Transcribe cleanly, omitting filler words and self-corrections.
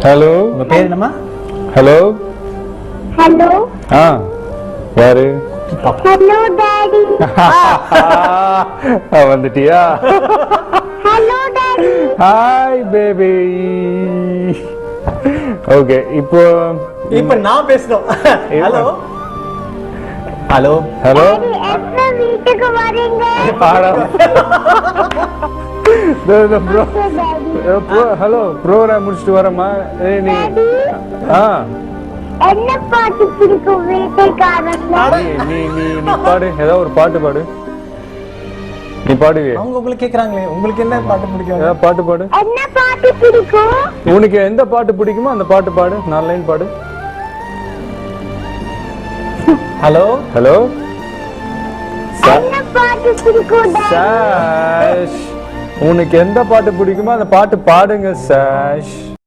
Hello, உங்க பேர் என்னம்மா? ஹலோ. ஹலோ யாரு? Hello daddy. வந்துட்டியா? Hello daddy. Hi baby. Okay, இப்போ நான் பேசணும். Hello hello hello. எப்ப வீட்டுக்கு வரீங்க? ப்ரோ ஹலோ, ப்ரோக்ராம் முடிச்சுட்டு வரமா? நீ என்ன பாட்டு பிடிக்கும் வீட்டுக்காரங்க? நீ நீ நீ பாடு, ஏதாவது ஒரு பாட்டு பாடு. நீ பாடுவே? அவங்க உங்களுக்கு கேக்குறாங்களே, உங்களுக்கு என்ன பாட்டு பிடிக்கும்? ஏதாவது பாட்டு பாடு. என்ன பாட்டு பிடிக்கும்? உனக்கு எந்த பாட்டு பிடிக்குமோ அந்த பாட்டு பாடு. 4 லைன் பாடு. Hello hello. என்ன பாட்டு பிடிக்கும் டாடி? சாஷ், உனக்கு எந்த பாட்டு பிடிக்குமோ அந்த பாட்டு பாடுங்க சாஷ்.